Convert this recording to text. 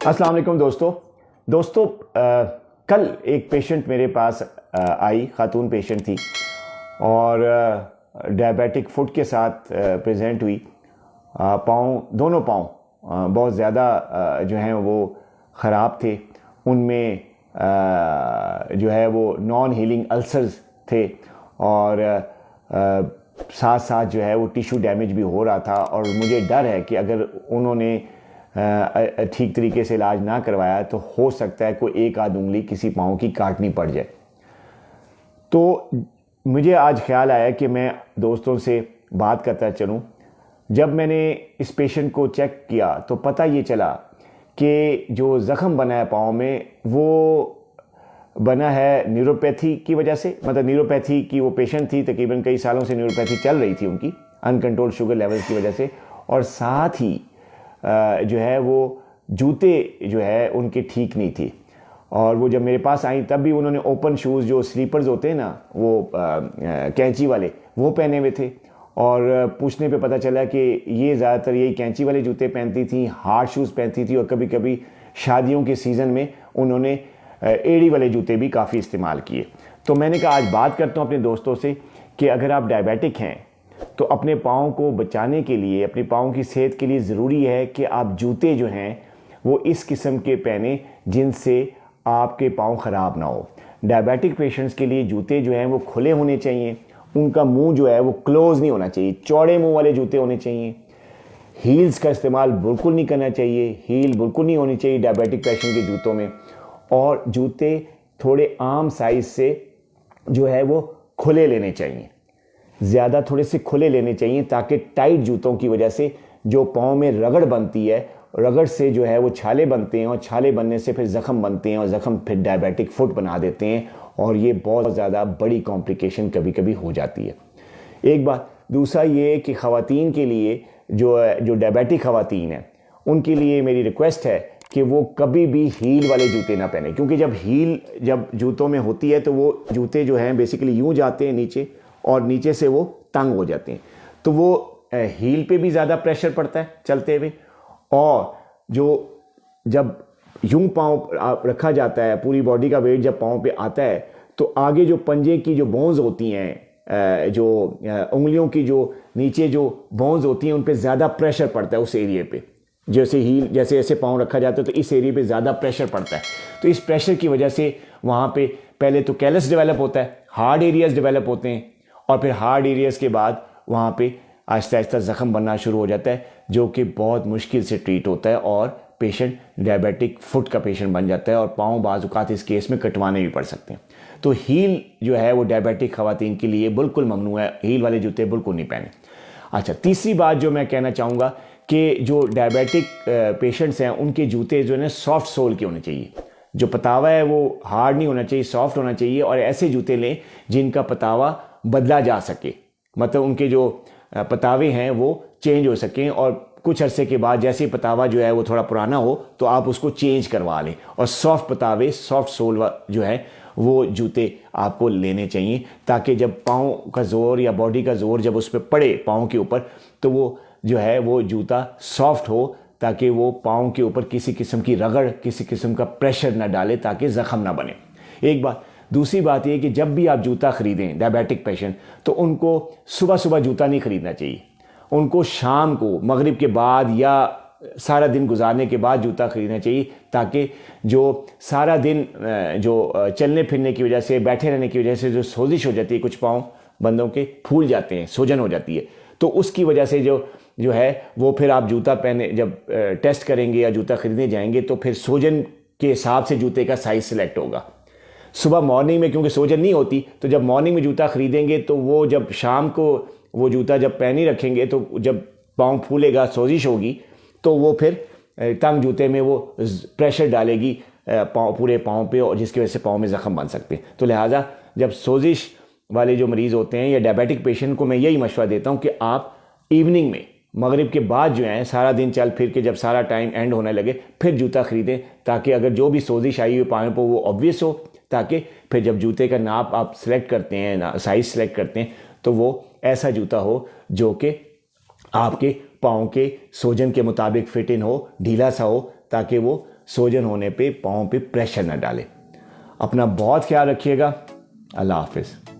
अस्सलाम वालेकुम दोस्तों कल एक पेशेंट मेरे पास आई, खातून पेशेंट थी और डायबिटिक फुट के साथ प्रेजेंट हुई। दोनों पाँव बहुत ज़्यादा जो हैं वो ख़राब थे। उनमें जो है वो नॉन हीलिंग अल्सर्स थे और साथ साथ जो है वो टिश्यू डैमेज भी हो रहा था। और मुझे डर है कि अगर उन्होंने ठीक तरीके से इलाज ना करवाया तो हो सकता है कोई एक आध उंगली किसी पाँव की काटनी पड़ जाए। तो मुझे आज ख्याल आया कि मैं दोस्तों से बात करता चलूं। जब मैंने इस पेशेंट को चेक किया तो पता ये चला कि जो ज़ख़म बना है पाँव में वो बना है न्यूरोपैथी की वजह से। मतलब न्यूरोपैथी की वो पेशेंट थी, तकरीबन कई सालों से न्यूरोपैथी चल रही थी उनकी अनकंट्रोल शुगर लेवल्स की वजह से। और साथ ही जो है वो जूते जो है उनके ठीक नहीं थी। और वो जब मेरे पास आई तब भी उन्होंने ओपन शूज़, जो स्लीपर्स होते हैं ना वो कैंची वाले, वो पहने हुए थे। और पूछने पे पता चला कि ये ज़्यादातर यही कैंची वाले जूते पहनती थी, हार्ड शूज़ पहनती थी और कभी कभी शादियों के सीज़न में उन्होंने एड़ी वाले जूते भी काफ़ी इस्तेमाल किए। तो मैंने कहा आज बात करता हूँ अपने दोस्तों से कि अगर आप डायबिटिक हैं तो अपने पाँव को बचाने के लिए, अपने पाँव की सेहत के लिए ज़रूरी है कि आप जूते जो हैं वो इस किस्म के पहने जिनसे आपके पाँव ख़राब ना हो। डायबिटिक पेशेंट्स के लिए जूते जो हैं वो खुले होने चाहिए, उनका मुंह जो है वो क्लोज़ नहीं होना चाहिए, चौड़े मुंह वाले जूते होने चाहिए। हील्स का इस्तेमाल बिल्कुल नहीं करना चाहिए, हील बिल्कुल नहीं होनी चाहिए डायबिटिक पेशेंट के जूतों में। और जूते थोड़े आम साइज़ से जो है वो खुले लेने चाहिए, ज़्यादा थोड़े से खुले लेने चाहिए ताकि टाइट जूतों की वजह से जो पाँव में रगड़ बनती है, रगड़ से जो है वो छाले बनते हैं और छाले बनने से फिर ज़ख़म बनते हैं और ज़ख़म फिर डायबिटिक फुट बना देते हैं और ये बहुत ज़्यादा बड़ी कॉम्प्लिकेशन कभी कभी हो जाती है। एक बात। दूसरा ये कि ख़वातीन के लिए जो डायबिटिक ख़वातीन हैं उनके लिए मेरी रिक्वेस्ट है कि वो कभी भी हील वाले जूते ना पहने, क्योंकि जब जूतों में होती है तो वो जूते जो हैं बेसिकली यूँ जाते हैं नीचे और नीचे से वो तंग हो जाते हैं, तो वो हील पे भी ज़्यादा प्रेशर पड़ता है चलते हुए। और जब यूं पाँव रखा जाता है, पूरी बॉडी का वेट जब पाँव पे आता है तो आगे जो पंजे की जो बोन्स होती हैं, जो उंगलियों की जो नीचे जो बोन्स होती हैं उन पे ज़्यादा प्रेशर पड़ता है उस एरिए पे। जैसे ऐसे पाँव रखा जाता है तो इस एरिए पे ज़्यादा प्रेशर पड़ता है। तो इस प्रेशर की वजह से वहाँ पे पहले तो कैलस डेवलप होता है, हार्ड एरियाज डेवलप होते हैं और फिर हार्ड एरियाज़ के बाद वहाँ पे आहिस्ता आहिस्ता ज़ख़म बनना शुरू हो जाता है, जो कि बहुत मुश्किल से ट्रीट होता है और पेशेंट डायबिटिक फुट का पेशेंट बन जाता है और पाँव बाज़ औक़ात इस केस में कटवाने भी पड़ सकते हैं। तो हील जो है वो डायबिटिक ख़वातीन के लिए बिल्कुल ममनू है, हील वाले जूते बिल्कुल नहीं पहने। अच्छा, तीसरी बात जो मैं कहना चाहूँगा कि जो डायबिटिक पेशेंट्स हैं उनके जूते जो है ना सॉफ्ट सोल के होने चाहिए। जो पतावा है वो हार्ड नहीं होना चाहिए, सॉफ्ट होना चाहिए। और ऐसे जूते लें जिनका पतावा बदला जा सके, मतलब उनके जो पतावे हैं वो चेंज हो सकें और कुछ अरसे के बाद जैसे पतावा जो है वो थोड़ा पुराना हो तो आप उसको चेंज करवा लें। और सॉफ्ट पतावे, सॉफ्ट सोल जो है वो जूते आपको लेने चाहिए ताकि जब पाँव का ज़ोर या बॉडी का ज़ोर जब उस पर पड़े पाँव के ऊपर तो वो जो है वो जूता सॉफ्ट हो, ताकि वो पाँव के ऊपर किसी किस्म की रगड़, किसी किस्म का प्रेशर ना डाले ताकि ज़ख़म ना बने। एक बात। दूसरी बात यह कि जब भी आप जूता ख़रीदें डायबिटिक पेशेंट, तो उनको सुबह सुबह जूता नहीं ख़रीदना चाहिए। उनको शाम को मगरिब के बाद या सारा दिन गुजारने के बाद जूता ख़रीदना चाहिए, ताकि जो सारा दिन जो चलने फिरने की वजह से, बैठे रहने की वजह से जो सोजिश हो जाती है, कुछ पाँव बंदों के फूल जाते हैं, सूजन हो जाती है, तो उसकी वजह से जो है वो फिर आप जूता पहने जब टेस्ट करेंगे या जूता ख़रीदने जाएंगे तो फिर सूजन के हिसाब से जूते का साइज़ सिलेक्ट होगा। सुबह मॉर्निंग में क्योंकि सूजन नहीं होती, तो जब मॉर्निंग में जूता ख़रीदेंगे तो वो जब शाम को वो जूता जब पहन ही रखेंगे तो जब पाँव फूलेगा, सोजिश होगी, तो वो फिर तंग जूते में वो प्रेशर डालेगी पूरे पाँव पे और जिसकी वजह से पाँव में ज़ख़म बन सकते हैं। तो लिहाजा जब सोजिश वाले जो मरीज़ होते हैं या डायबिटिक पेशेंट को मैं यही मशवरा देता हूँ कि आप इवनिंग में मगरिब के बाद जो है सारा दिन चल फिर के जब सारा टाइम एंड होने लगे फिर जूता ख़रीदें, ताकि अगर जो भी सोजिश आई हुई पाँव पर वो ऑब्वियस हो, ताकि फिर जब जूते का नाप आप सिलेक्ट करते हैं, साइज़ सिलेक्ट करते हैं, तो वो ऐसा जूता हो जो कि आपके पाँव के सोजन के मुताबिक फिट इन हो, ढीला सा हो, ताकि वो सोजन होने पे पाँव पे प्रेशर न डालें। अपना बहुत ख्याल रखिएगा। अल्लाह हाफिज़।